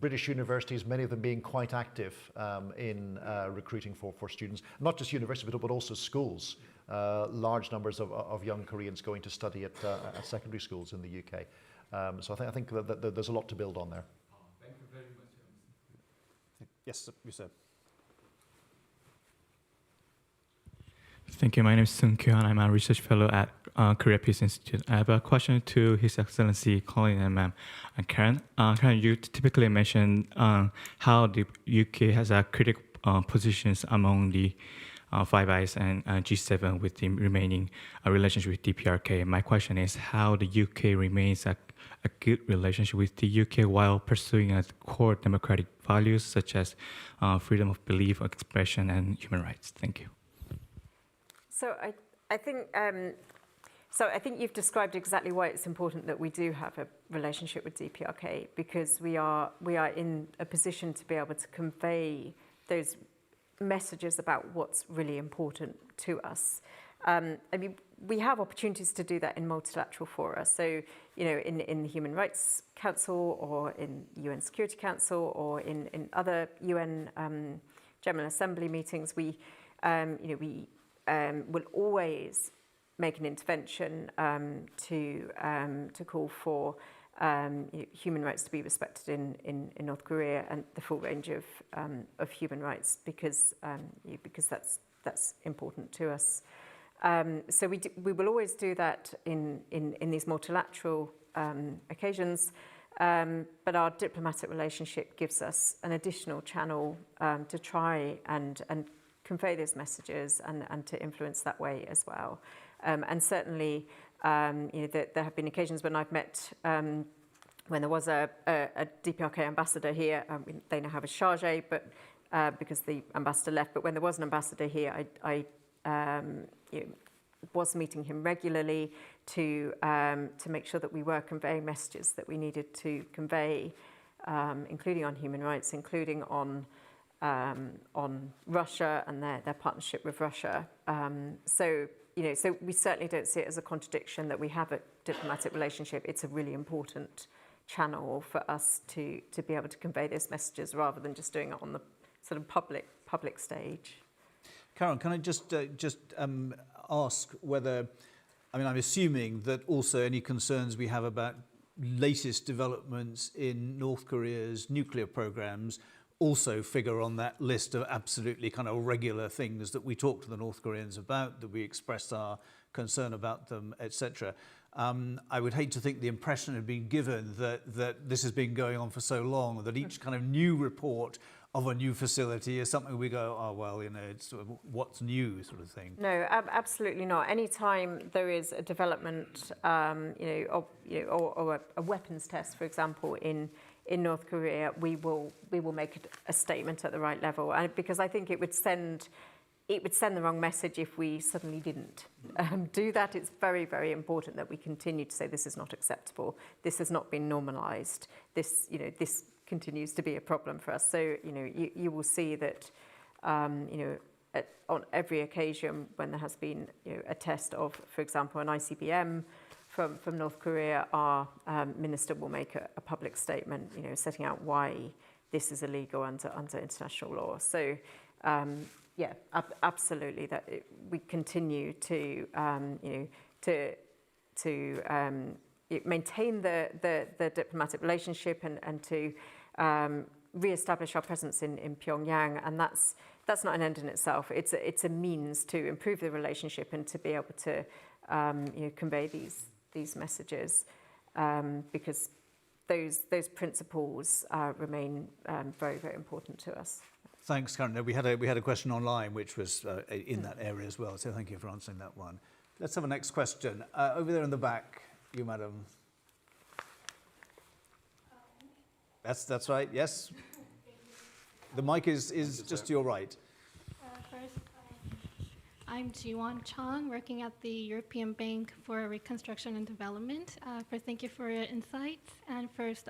Speaker 2: British universities, many of them being quite active in recruiting for students, not just universities, but also schools. Large numbers of young Koreans going to study at secondary schools in the UK. So I think that there's a lot to build on there.
Speaker 7: Thank you very much.
Speaker 1: Yes, you said.
Speaker 8: Thank you. My name is Sung Kyun. I'm a research fellow at Korea Peace Institute. I have a question to His Excellency Colin and Ma'am Karen. Karen, you typically mention how the UK has a critical positions among the Five Eyes and G7 with the remaining relationship with DPRK. My question is how the UK remains a good relationship with the UK while pursuing a core democratic values such as freedom of belief, expression, and human rights? Thank you.
Speaker 3: So I think you've described exactly why it's important that we do have a relationship with DPRK, because we are in a position to be able to convey those messages about what's really important to us. I mean, we have opportunities to do that in multilateral fora. So, you know, in the Human Rights Council, or in UN Security Council, or in other UN General Assembly meetings, we will always make an intervention to call for human rights to be respected in North Korea, and the full range of human rights, because that's important to us. So we will always do that in these multilateral occasions, but our diplomatic relationship gives us an additional channel to try and convey those messages and to influence that way as well. And certainly, there have been occasions when I've met, when there was a DPRK ambassador here. They now have a chargé, but because the ambassador left. But when there was an ambassador here, I was meeting him regularly to make sure that we were conveying messages that we needed to convey, including on human rights, including on Russia and their partnership with Russia. So we certainly don't see it as a contradiction that we have a diplomatic relationship. It's a really important channel for us to be able to convey those messages, rather than just doing it on the sort of public stage.
Speaker 1: Karen, can I just ask whether, I mean, I'm assuming that also any concerns we have about latest developments in North Korea's nuclear programs also figure on that list of absolutely kind of regular things that we talk to the North Koreans about, that we express our concern about them, etc. I would hate to think the impression had been given that this has been going on for so long, that each kind of new report of a new facility is something we go, oh, well, it's sort of what's new sort of thing.
Speaker 3: No, absolutely not. Anytime there is a development, or a weapons test, for example, in North Korea, we will make a statement at the right level, and because I think it would send the wrong message if we suddenly didn't do that. It's very, very important that we continue to say this is not acceptable. This has not been normalised. This continues to be a problem for us. So you will see that on every occasion when there has been a test of, for example, an ICBM from North Korea, our minister will make a public statement, setting out why this is illegal under international law. So absolutely, that we continue to maintain the diplomatic relationship and to re-establish our presence in Pyongyang, and that's not an end in itself. It's a means to improve the relationship and to be able to convey these messages, because those principles remain very, very important to us.
Speaker 1: Thanks, Karen. We had a question online which was in that area as well, so thank you for answering that one. Let's have a next question. Over there in the back, you, madam. That's right, yes. The mic is just to your right.
Speaker 9: First, I'm Jiwon Chong, working at the European Bank for Reconstruction and Development. First, thank you for your insights. And first,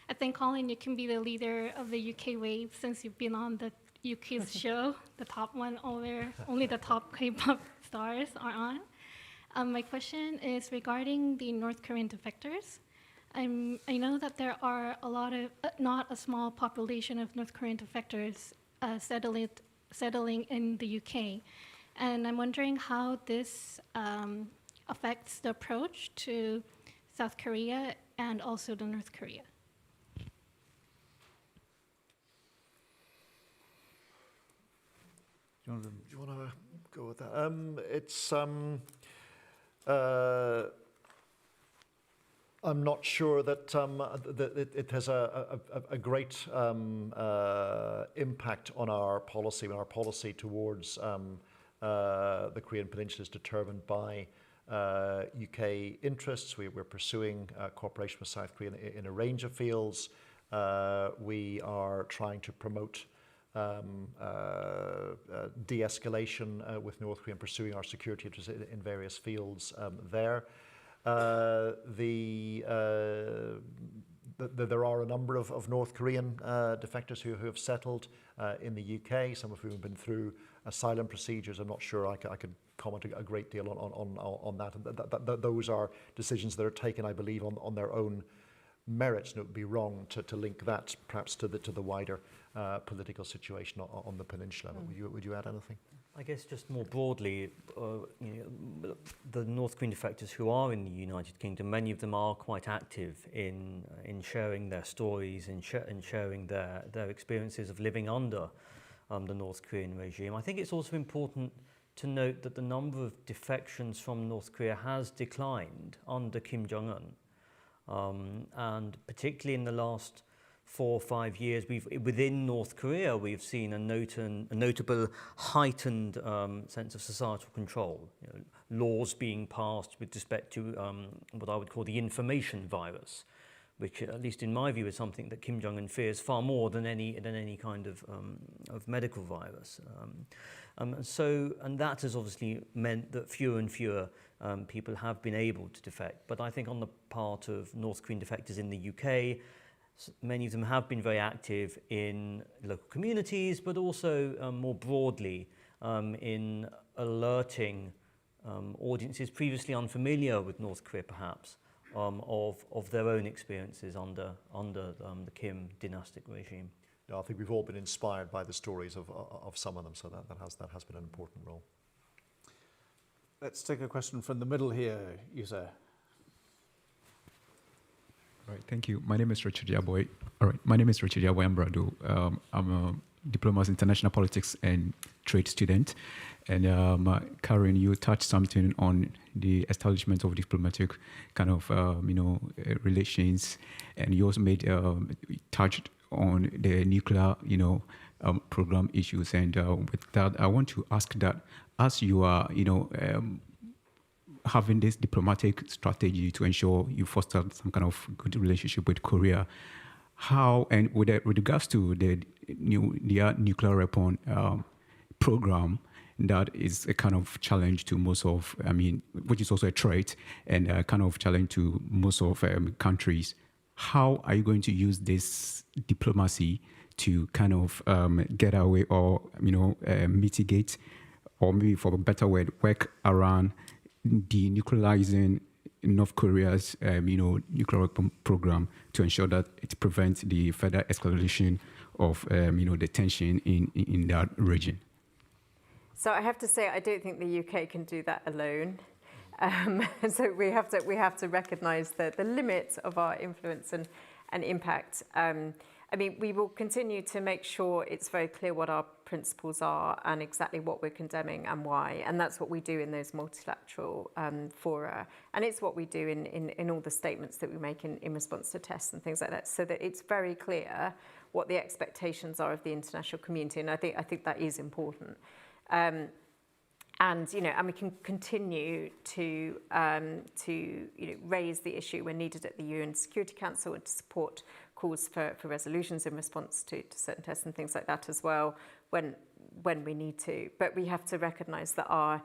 Speaker 9: I think, Colin, you can be the leader of the UK wave since you've been on the UK's show, the top one over. Only the top K-pop stars are on. My question is regarding the North Korean defectors. I know that there are a lot of, not a small population of North Korean defectors settling in the UK. And I'm wondering how this affects the approach to South Korea and also to North Korea.
Speaker 2: Do you want to go with that? I'm not sure that it has a great impact on our policy. When our policy towards the Korean Peninsula is determined by UK interests. We're pursuing cooperation with South Korea in a range of fields. We are trying to promote de-escalation with North Korea and pursuing our security interests in various fields there. There are a number of North Korean defectors who have settled in the UK, some of whom have been through asylum procedures. I'm not sure I could comment a great deal on that. Those are decisions that are taken, I believe, on their own merits, and it would be wrong to link that perhaps to the wider political situation on the peninsula. Would you add anything?
Speaker 4: I guess just more broadly, the North Korean defectors who are in the United Kingdom, many of them are quite active in sharing their stories and sharing their experiences of living under the North Korean regime. I think it's also important to note that the number of defections from North Korea has declined under Kim Jong-un. And particularly in the last 4 or 5 years, within North Korea, we've seen a notable heightened sense of societal control. Laws being passed with respect to what I would call the information virus, which, at least in my view, is something that Kim Jong-un fears far more than any kind of medical virus. And that has obviously meant that fewer and fewer people have been able to defect. But I think on the part of North Korean defectors in the UK, many of them have been very active in local communities, but also more broadly in alerting audiences previously unfamiliar with North Korea, perhaps, of their own experiences under the Kim dynastic regime.
Speaker 2: I think we've all been inspired by the stories of some of them, so that has been an important role.
Speaker 1: Let's take a question from the middle here, Yusa.
Speaker 10: All right, thank you. My name is Richard Yaboy. All right, my name is Richard Yaboy Ambrado. I'm a diploma in international politics and trade student. And Karen, you touched something on the establishment of diplomatic kind of relations, and you also touched on the nuclear program issues. And with that, I want to ask that as you are having this diplomatic strategy to ensure you foster some kind of good relationship with Korea, how, and with regards to the nuclear weapon program, that is a kind of challenge to most of, which is also a threat and a kind of challenge to most of countries. How are you going to use this diplomacy to kind of get away or, mitigate, or maybe for a better word, work around denuclearizing North Korea's, nuclear weapon program to ensure that it prevents the further escalation of, the tension in that region?
Speaker 3: So I have to say, I don't think the UK can do that alone. So we have to recognise the limits of our influence and impact. We will continue to make sure it's very clear what our principles are and exactly what we're condemning and why. And that's what we do in those multilateral fora. And it's what we do in all the statements that we make in response to tests and things like that, so that it's very clear what the expectations are of the international community. And I think that is important. And we can continue to raise the issue when needed at the UN Security Council and to support calls for resolutions in response to certain tests and things like that as well when we need to. But we have to recognise that our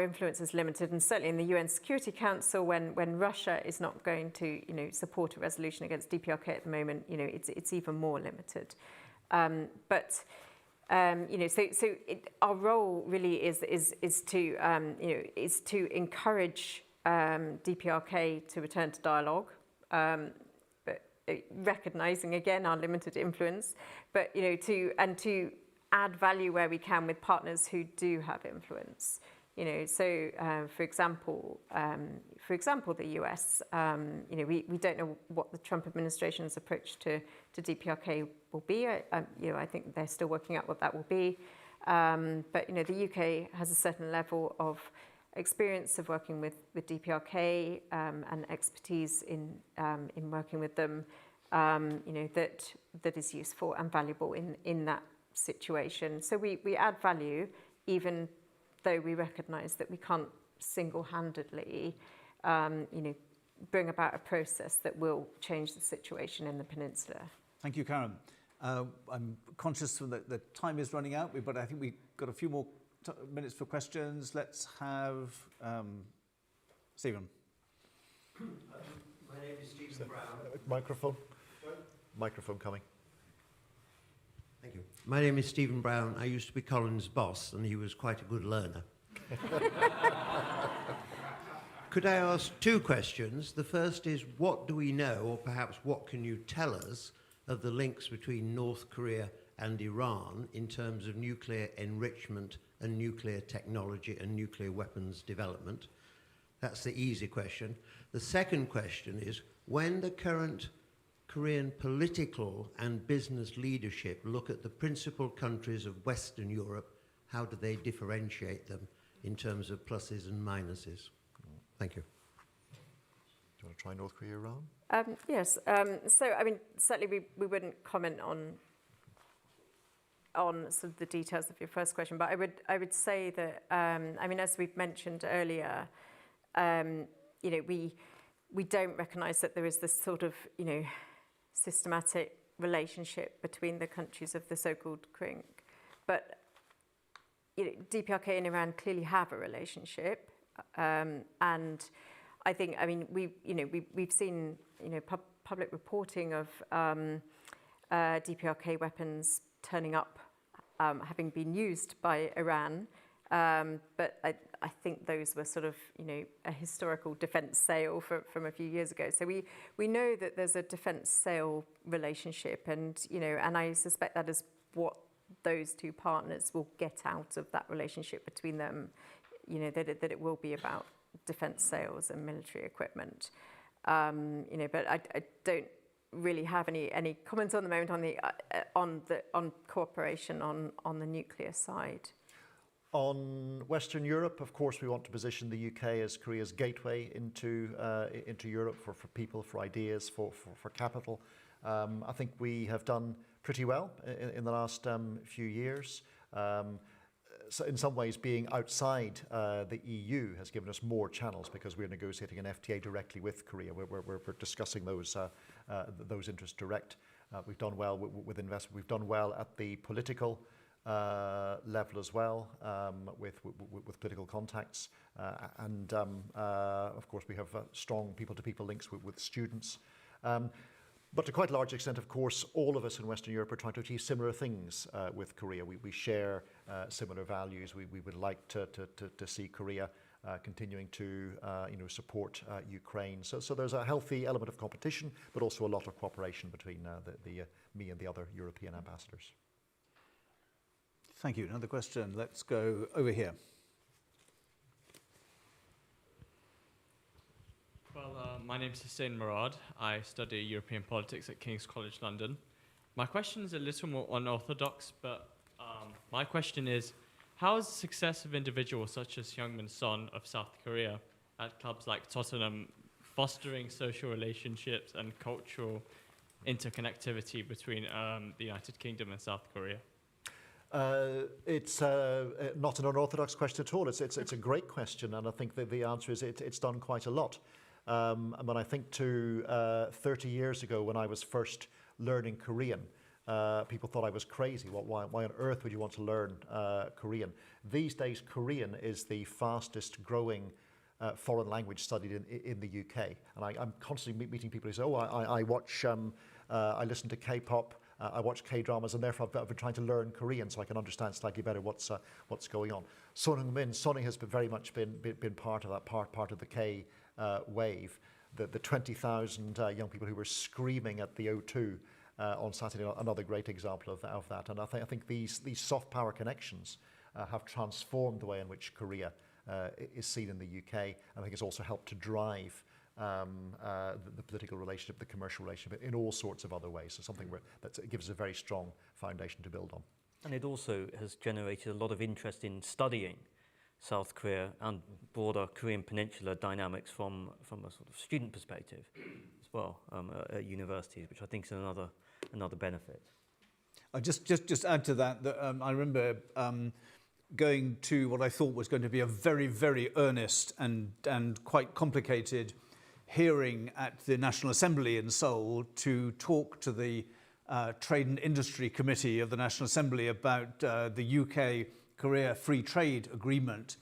Speaker 3: influence is limited, and certainly in the UN Security Council, when Russia is not going to support a resolution against DPRK at the moment, it's even more limited. Our role really is to encourage DPRK to return to dialogue, but recognising again our limited influence, but to add value where we can with partners who do have influence. For example, the US. We don't know what the Trump administration's approach to DPRK will be. I think they're still working out what that will be. But the UK has a certain level of experience of working with DPRK and expertise in working with them. That is useful and valuable in that situation. So we add value even though we recognise that we can't single-handedly, bring about a process that will change the situation in the peninsula.
Speaker 1: Thank you, Karen. I'm conscious that the time is running out, but I think we've got a few more minutes for questions. Let's have Stephen.
Speaker 11: My name is Stephen Brown.
Speaker 2: Microphone. Microphone coming.
Speaker 11: Thank you. My name is Stephen Brown. I used to be Colin's boss, and he was quite a good learner. Could I ask two questions? The first is, what do we know, or perhaps what can you tell us, of the links between North Korea and Iran in terms of nuclear enrichment and nuclear technology and nuclear weapons development? That's the easy question. The second question is, when the current Korean political and business leadership look at the principal countries of Western Europe, how do they differentiate them in terms of pluses and minuses? Thank you.
Speaker 2: Do you want to try North Korea, Iran?
Speaker 3: Yes. So, I mean, certainly we wouldn't comment on sort of the details of your first question, but I would say that I mean, as we've mentioned earlier, you know, we don't recognise that there is this sort of, you know, systematic relationship between the countries of the so-called Korean, but you know, DPRK and Iran clearly have a relationship, and I think, I mean, we've seen, you know, public reporting of DPRK weapons turning up, having been used by Iran, but I think those were sort of, you know, a historical defence sale from a few years ago. So we know that there's a defence sale relationship, and you know, and I suspect that is what those two partners will get out of that relationship between them. You know, that it will be about defence sales and military equipment. You know, but I don't really have any comments on the moment on cooperation on the nuclear side.
Speaker 2: On Western Europe, of course, we want to position the UK as Korea's gateway into Europe for people, for ideas, for capital. I think we have done pretty well in the last few years. So in some ways, being outside the EU has given us more channels because we're negotiating an FTA directly with Korea. We're discussing those interests direct. We've done well with investment. We've done well at the political level as well, with political contacts, and of course we have strong people-to-people links with students. But to quite a large extent, of course, all of us in Western Europe are trying to achieve similar things with Korea. We share similar values. We would like to see Korea continuing to support Ukraine. So there's a healthy element of competition, but also a lot of cooperation between me and the other European ambassadors.
Speaker 1: Thank you. Another question. Let's go over here.
Speaker 12: Well, my name is Hussein Murad. I study European politics at King's College London. My question is a little more unorthodox, but my question is, how is the success of individuals such as Hyungmin Son of South Korea at clubs like Tottenham fostering social relationships and cultural interconnectivity between the United Kingdom and South Korea?
Speaker 2: It's not an unorthodox question at all. It's a great question, and I think that the answer is it's done quite a lot. And when I think to 30 years ago when I was first learning Korean, people thought I was crazy. Why on earth would you want to learn Korean? These days, Korean is the fastest growing foreign language studied in the UK. And I'm constantly meeting people who say, oh, I watch, I listen to K-pop, I watch K-dramas, and therefore I've been trying to learn Korean so I can understand slightly better what's going on. Sonny has very much been part of that, part of the K wave. The 20,000 young people who were screaming at the O2 on Saturday, another great example of that. And I think these soft power connections have transformed the way in which Korea is seen in the UK. And I think it's also helped to drive the political relationship, the commercial relationship in all sorts of other ways. So something that gives us a very strong foundation to build on.
Speaker 4: And it also has generated a lot of interest in studying South Korea and broader Korean Peninsula dynamics from a sort of student perspective as well at universities, which I think is another benefit.
Speaker 1: I just add to that I remember going to what I thought was going to be a very, very earnest and quite complicated hearing at the National Assembly in Seoul to talk to the Trade and Industry Committee of the National Assembly about the UK-Korea Free Trade Agreement.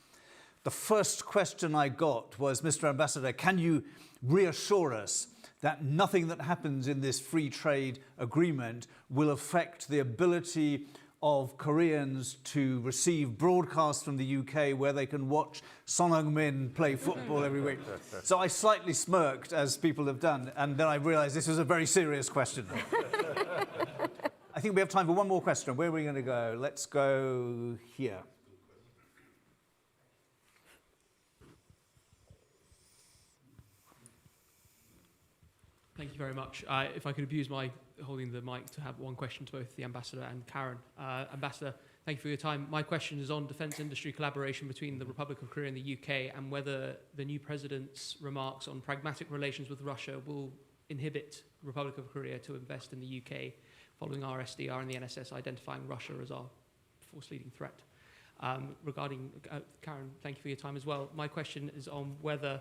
Speaker 1: The first question I got was, Mr. Ambassador, can you reassure us that nothing that happens in this free trade agreement will affect the ability of Koreans to receive broadcasts from the UK where they can watch Son Heung-min play football every week? So I slightly smirked, as people have done, and then I realised this was a very serious question. I think we have time for one more question. Where are we going to go? Let's go here.
Speaker 13: Thank you very much. If I could abuse my holding the mic to have one question to both the Ambassador and Karen. Ambassador, thank you for your time. My question is on defence industry collaboration between the Republic of Korea and the UK, and whether the new President's remarks on pragmatic relations with Russia will inhibit the Republic of Korea to invest in the UK, following our SDR and the NSS identifying Russia as our force-leading threat. Regarding, Karen, thank you for your time as well. My question is on whether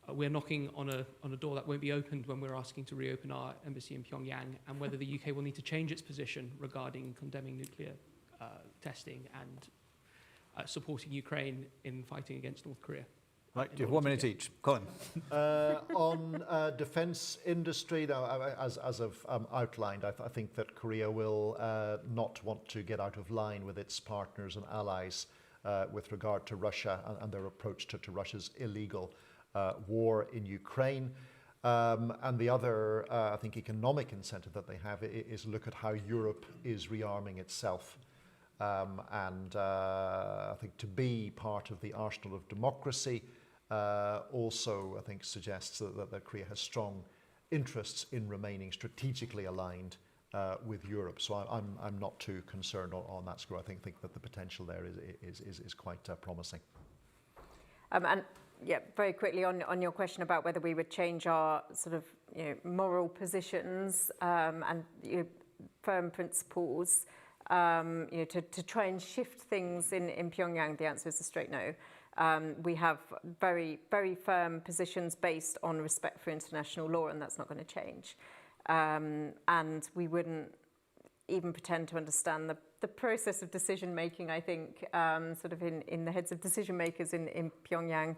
Speaker 13: we're knocking on a door that won't be opened when we're asking to reopen our embassy in Pyongyang, and whether the UK will need to change its position regarding condemning nuclear testing and supporting Ukraine in fighting against North Korea.
Speaker 1: Right, you have 1 minute each. Colin.
Speaker 2: On defence industry, now, as I've outlined, I think that Korea will not want to get out of line with its partners and allies with regard to Russia and their approach to Russia's illegal war in Ukraine. And the other, I think, economic incentive that they have is look at how Europe is rearming itself. And I think to be part of the arsenal of democracy also, I think, suggests that Korea has strong interests in remaining strategically aligned with Europe. So I'm not too concerned on that score. I think that the potential there is quite promising.
Speaker 3: And yeah, very quickly on your question about whether we would change our sort of moral positions and firm principles to try and shift things in Pyongyang, the answer is a straight no. We have very, very firm positions based on respect for international law, and that's not going to change. And we wouldn't even pretend to understand the process of decision making. I think sort of in the heads of decision makers in Pyongyang,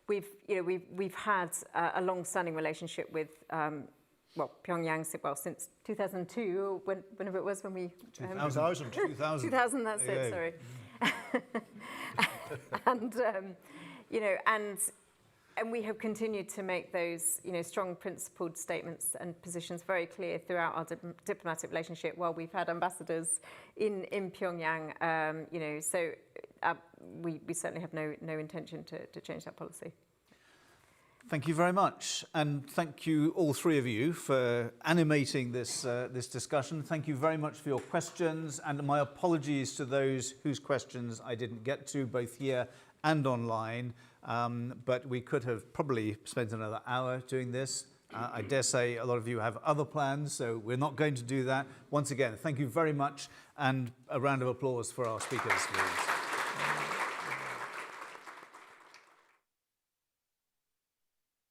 Speaker 3: we've had a long-standing relationship with Pyongyang since 2002, whenever it was when we 2000. That's
Speaker 1: yeah.
Speaker 3: it. Sorry. And we have continued to make those strong principled statements and positions very clear throughout our diplomatic relationship while we've had ambassadors in Pyongyang. So we certainly have no intention to change that policy.
Speaker 1: Thank you very much, and thank you all three of you for animating this discussion. Thank you very much for your questions, and my apologies to those whose questions I didn't get to, both here and online. But we could have probably spent another hour doing this. I dare say a lot of you have other plans, so we're not going to do that. Once again, thank you very much, and a round of applause for our speakers, please.